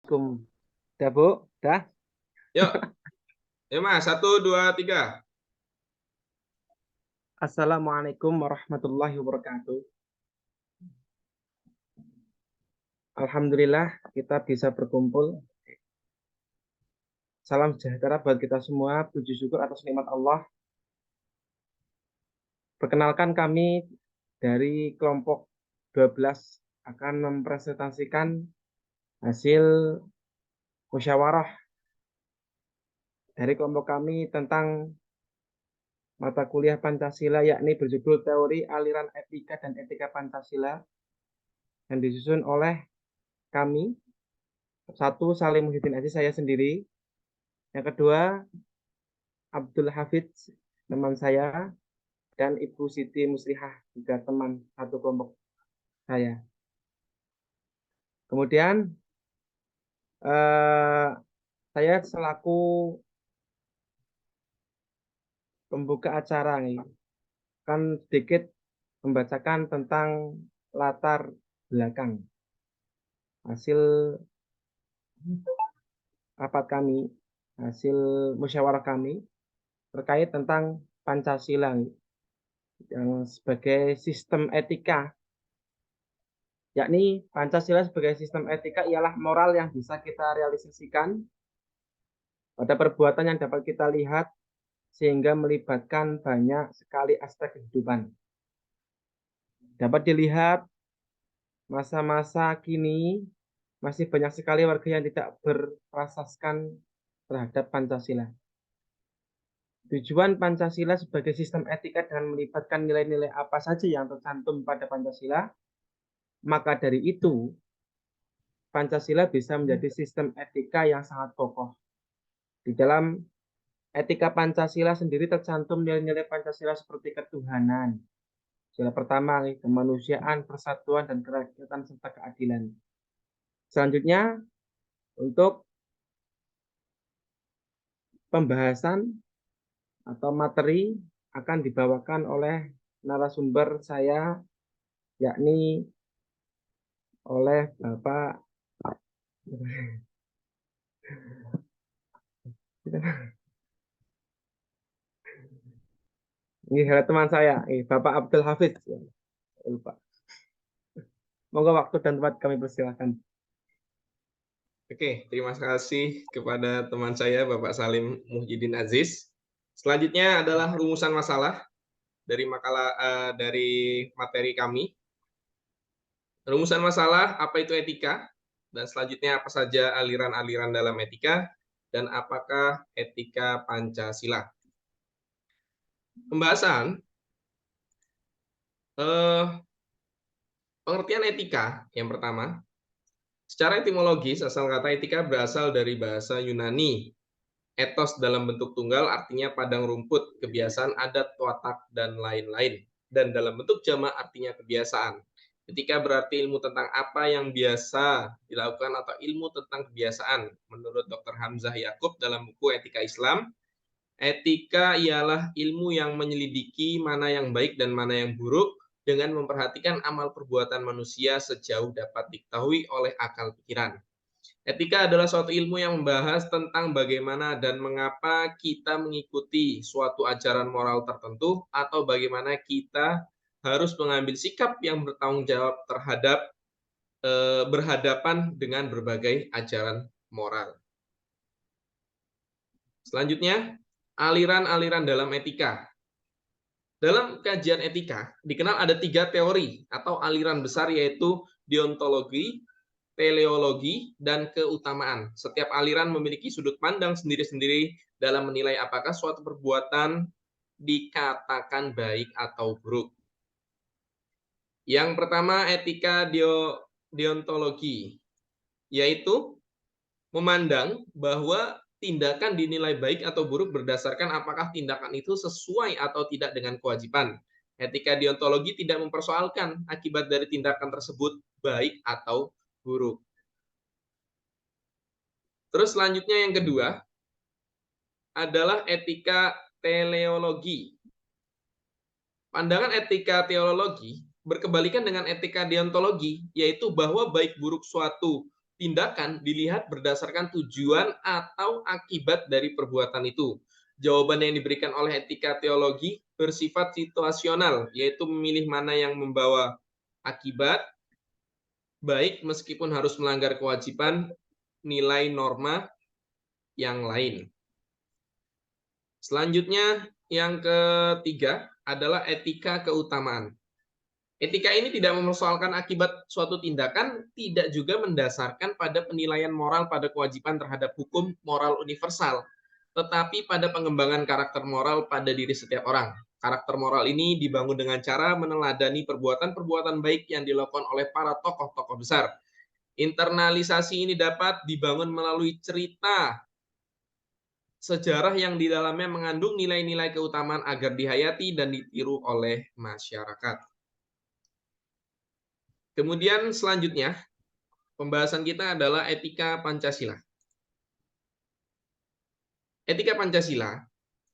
Assalamualaikum. Dah, Bu? Dah? Yuk, ya Mas, 1, 2, 3. Assalamualaikum warahmatullahi wabarakatuh. Alhamdulillah kita bisa berkumpul. Salam sejahtera buat kita semua. Puji syukur atas nikmat Allah. Perkenalkan kami dari kelompok 12 akan mempresentasikan hasil musyawarah dari kelompok kami tentang mata kuliah Pancasila, yakni berjudul Teori Aliran Etika dan Etika Pancasila, yang disusun oleh kami. Satu, Salim Muhyiddin Aziz, saya sendiri. Yang kedua, Abdul Hafidz, teman saya. Dan Ibu Siti Muslihah, juga teman satu kelompok saya. Kemudian, eh, saya selaku pembuka acara nih, kan sedikit membacakan tentang latar belakang hasil rapat kami, hasil musyawarah kami terkait tentang Pancasila yang sebagai sistem etika, yakni Pancasila sebagai sistem etika ialah moral yang bisa kita realisasikan pada perbuatan yang dapat kita lihat sehingga melibatkan banyak sekali aspek kehidupan. Dapat dilihat masa-masa kini masih banyak sekali warga yang tidak berprasaskan terhadap Pancasila. Tujuan Pancasila sebagai sistem etika dengan melibatkan nilai-nilai apa saja yang tercantum pada Pancasila, maka dari itu Pancasila bisa menjadi sistem etika yang sangat kokoh. Di dalam etika Pancasila sendiri tercantum nilai-nilai Pancasila seperti ketuhanan. Sila pertama, kemanusiaan, persatuan, dan kerakyatan serta keadilan. Selanjutnya, untuk pembahasan atau materi akan dibawakan oleh narasumber saya, yakni oleh Bapak ini teman saya, Bapak Abdul Hafidz. Lupa. Monggo waktu dan tempat kami persilahkan. Oke, terima kasih kepada teman saya, Bapak Salim Muhyiddin Aziz. Selanjutnya adalah rumusan masalah dari materi kami. Rumusan masalah, apa itu etika? Dan selanjutnya apa saja aliran-aliran dalam etika? Dan apakah etika Pancasila? Pembahasan, eh, pengertian etika yang pertama. Secara etimologis, asal kata etika berasal dari bahasa Yunani. Etos dalam bentuk tunggal artinya padang rumput, kebiasaan adat, watak, dan lain-lain. Dan dalam bentuk jamak artinya kebiasaan. Etika berarti ilmu tentang apa yang biasa dilakukan atau ilmu tentang kebiasaan. Menurut Dr. Hamzah Yakub dalam buku Etika Islam, etika ialah ilmu yang menyelidiki mana yang baik dan mana yang buruk dengan memperhatikan amal perbuatan manusia sejauh dapat diketahui oleh akal pikiran. Etika adalah suatu ilmu yang membahas tentang bagaimana dan mengapa kita mengikuti suatu ajaran moral tertentu atau bagaimana kita harus mengambil sikap yang bertanggung jawab terhadap berhadapan dengan berbagai ajaran moral. Selanjutnya, aliran-aliran dalam etika. Dalam kajian etika, dikenal ada 3 teori atau aliran besar, yaitu deontologi, teleologi, dan keutamaan. Setiap aliran memiliki sudut pandang sendiri-sendiri dalam menilai apakah suatu perbuatan dikatakan baik atau buruk. Yang pertama, etika deontologi, yaitu memandang bahwa tindakan dinilai baik atau buruk berdasarkan apakah tindakan itu sesuai atau tidak dengan kewajiban. Etika deontologi tidak mempersoalkan akibat dari tindakan tersebut baik atau buruk. Terus selanjutnya yang kedua adalah etika teleologi. Pandangan etika teleologi berkebalikan dengan etika deontologi, yaitu bahwa baik buruk suatu tindakan dilihat berdasarkan tujuan atau akibat dari perbuatan itu. Jawaban yang diberikan oleh etika teologi bersifat situasional, yaitu memilih mana yang membawa akibat, baik meskipun harus melanggar kewajiban, nilai norma yang lain. Selanjutnya, yang ketiga adalah etika keutamaan. Etika ini tidak mempersoalkan akibat suatu tindakan, tidak juga mendasarkan pada penilaian moral pada kewajiban terhadap hukum moral universal, tetapi pada pengembangan karakter moral pada diri setiap orang. Karakter moral ini dibangun dengan cara meneladani perbuatan-perbuatan baik yang dilakukan oleh para tokoh-tokoh besar. Internalisasi ini dapat dibangun melalui cerita sejarah yang di dalamnya mengandung nilai-nilai keutamaan agar dihayati dan ditiru oleh masyarakat. Kemudian selanjutnya, pembahasan kita adalah etika Pancasila. Etika Pancasila.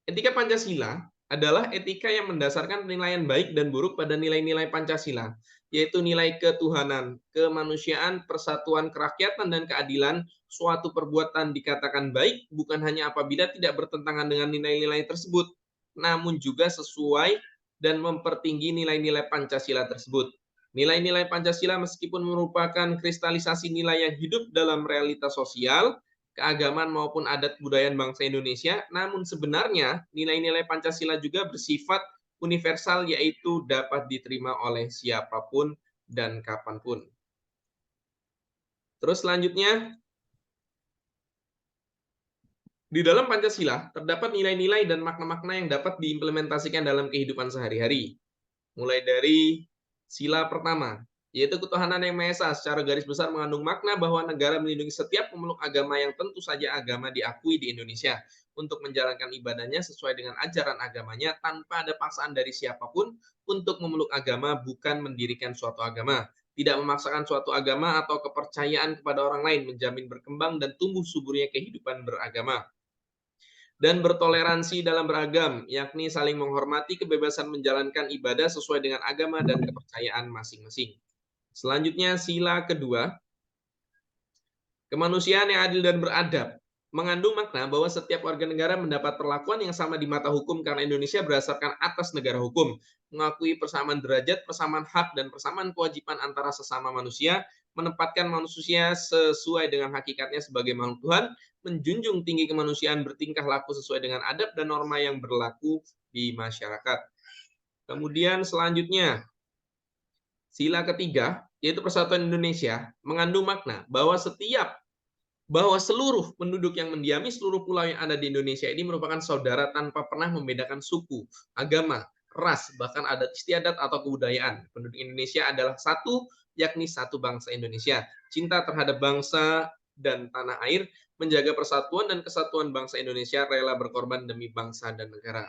Etika Pancasila adalah etika yang mendasarkan penilaian baik dan buruk pada nilai-nilai Pancasila, yaitu nilai ketuhanan, kemanusiaan, persatuan, kerakyatan, dan keadilan. Suatu perbuatan dikatakan baik bukan hanya apabila tidak bertentangan dengan nilai-nilai tersebut, namun juga sesuai dan mempertinggi nilai-nilai Pancasila tersebut. Nilai-nilai Pancasila meskipun merupakan kristalisasi nilai yang hidup dalam realitas sosial, keagamaan maupun adat budaya bangsa Indonesia, namun sebenarnya nilai-nilai Pancasila juga bersifat universal, yaitu dapat diterima oleh siapapun dan kapanpun. Terus selanjutnya, di dalam Pancasila terdapat nilai-nilai dan makna-makna yang dapat diimplementasikan dalam kehidupan sehari-hari. Mulai dari sila pertama, yaitu ketuhanan yang Maha Esa, secara garis besar mengandung makna bahwa negara melindungi setiap pemeluk agama yang tentu saja agama diakui di Indonesia untuk menjalankan ibadahnya sesuai dengan ajaran agamanya tanpa ada paksaan dari siapapun untuk memeluk agama, bukan mendirikan suatu agama. Tidak memaksakan suatu agama atau kepercayaan kepada orang lain, menjamin berkembang dan tumbuh suburnya kehidupan beragama. Dan bertoleransi dalam beragam, yakni saling menghormati kebebasan menjalankan ibadah sesuai dengan agama dan kepercayaan masing-masing. Selanjutnya, sila kedua, kemanusiaan yang adil dan beradab, mengandung makna bahwa setiap warga negara mendapat perlakuan yang sama di mata hukum karena Indonesia berdasarkan atas negara hukum, mengakui persamaan derajat, persamaan hak, dan persamaan kewajiban antara sesama manusia, menempatkan manusia sesuai dengan hakikatnya sebagai makhluk Tuhan, menjunjung tinggi kemanusiaan, bertingkah laku sesuai dengan adab dan norma yang berlaku di masyarakat. Kemudian selanjutnya, sila ketiga, yaitu Persatuan Indonesia, mengandung makna bahwa seluruh penduduk yang mendiami seluruh pulau yang ada di Indonesia ini merupakan saudara tanpa pernah membedakan suku, agama, ras, bahkan adat istiadat atau kebudayaan. Penduduk Indonesia adalah satu, yakni satu bangsa Indonesia. Cinta terhadap bangsa dan tanah air, menjaga persatuan dan kesatuan bangsa Indonesia, rela berkorban demi bangsa dan negara.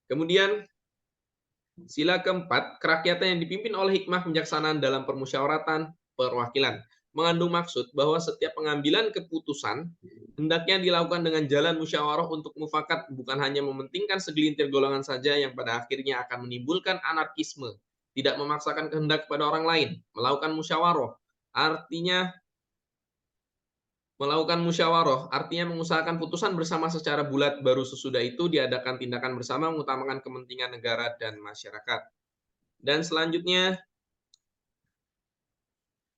Kemudian, sila keempat, kerakyatan yang dipimpin oleh hikmah kebijaksanaan dalam permusyawaratan perwakilan, mengandung maksud bahwa setiap pengambilan keputusan hendaknya dilakukan dengan jalan musyawarah untuk mufakat, bukan hanya mementingkan segelintir golongan saja yang pada akhirnya akan menimbulkan anarkisme. Tidak memaksakan kehendak kepada orang lain, melakukan musyawarah artinya mengusahakan putusan bersama secara bulat, baru sesudah itu diadakan tindakan bersama mengutamakan kepentingan negara dan masyarakat. Dan selanjutnya,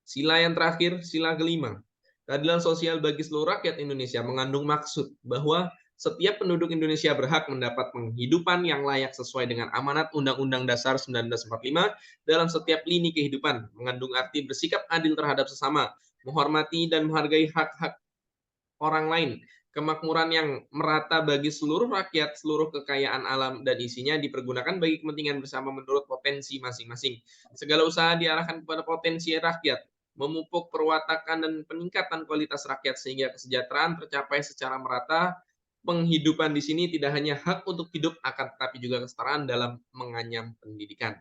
sila yang terakhir, sila kelima. Keadilan sosial bagi seluruh rakyat Indonesia mengandung maksud bahwa setiap penduduk Indonesia berhak mendapat penghidupan yang layak sesuai dengan amanat Undang-Undang Dasar 1945 dalam setiap lini kehidupan, mengandung arti bersikap adil terhadap sesama, menghormati dan menghargai hak-hak orang lain, kemakmuran yang merata bagi seluruh rakyat, seluruh kekayaan alam dan isinya dipergunakan bagi kepentingan bersama menurut potensi masing-masing. Segala usaha diarahkan kepada potensi rakyat, memupuk perwatakan dan peningkatan kualitas rakyat sehingga kesejahteraan tercapai secara merata. Penghidupan di sini tidak hanya hak untuk hidup, akan tetapi juga kesetaraan dalam menganyam pendidikan.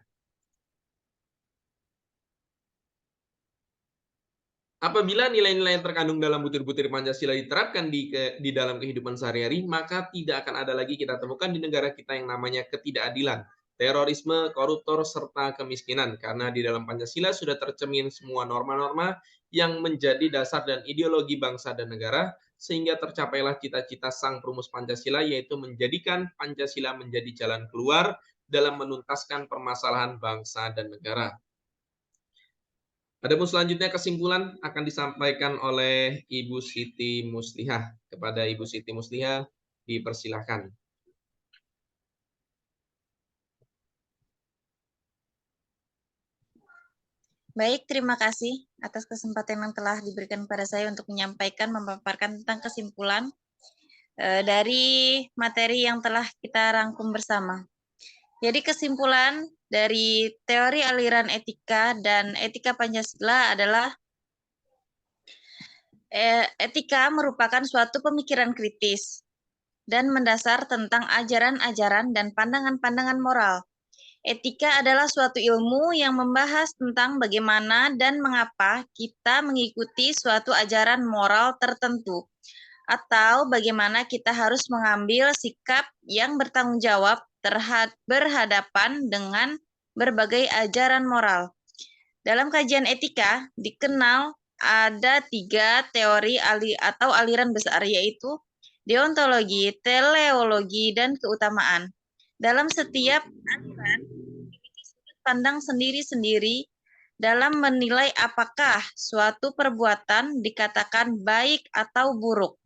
Apabila nilai-nilai yang terkandung dalam butir-butir Pancasila diterapkan di dalam kehidupan sehari-hari, maka tidak akan ada lagi kita temukan di negara kita yang namanya ketidakadilan. terorisme, koruptor, serta kemiskinan. Karena di dalam Pancasila sudah tercermin semua norma-norma yang menjadi dasar dan ideologi bangsa dan negara, sehingga tercapailah cita-cita sang perumus Pancasila, yaitu menjadikan Pancasila menjadi jalan keluar dalam menuntaskan permasalahan bangsa dan negara. Adapun selanjutnya kesimpulan akan disampaikan oleh Ibu Siti Muslihah. Kepada Ibu Siti Muslihah, dipersilahkan. Baik, terima kasih atas kesempatan yang telah diberikan kepada saya untuk menyampaikan, memaparkan tentang kesimpulan dari materi yang telah kita rangkum bersama. Jadi kesimpulan dari teori aliran etika dan etika Pancasila adalah etika merupakan suatu pemikiran kritis dan mendasar tentang ajaran-ajaran dan pandangan-pandangan moral. Etika adalah suatu ilmu yang membahas tentang bagaimana dan mengapa kita mengikuti suatu ajaran moral tertentu, atau bagaimana kita harus mengambil sikap yang bertanggung jawab berhadapan dengan berbagai ajaran moral. Dalam kajian etika, dikenal ada 3 teori atau aliran besar, yaitu deontologi, teleologi, dan keutamaan. Dalam setiap aliran, memiliki sudut pandang sendiri-sendiri dalam menilai apakah suatu perbuatan dikatakan baik atau buruk.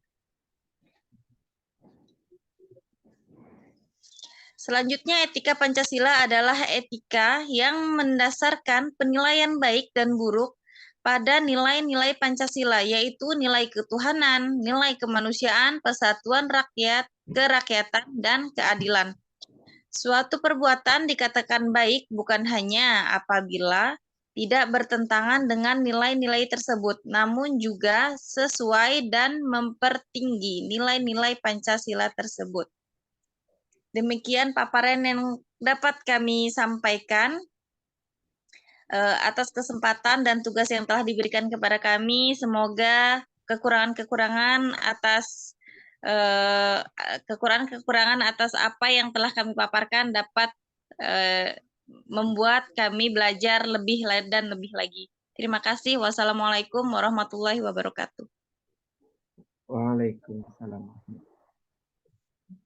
Selanjutnya, etika Pancasila adalah etika yang mendasarkan penilaian baik dan buruk pada nilai-nilai Pancasila, yaitu nilai ketuhanan, nilai kemanusiaan, persatuan rakyat, kerakyatan, dan keadilan. Suatu perbuatan dikatakan baik bukan hanya apabila tidak bertentangan dengan nilai-nilai tersebut, namun juga sesuai dan mempertinggi nilai-nilai Pancasila tersebut. Demikian paparan yang dapat kami sampaikan atas kesempatan dan tugas yang telah diberikan kepada kami. Semoga kekurangan-kekurangan atas apa yang telah kami paparkan dapat membuat kami belajar lebih dan lebih lagi. Terima kasih. Wassalamualaikum warahmatullahi wabarakatuh. Waalaikumsalam.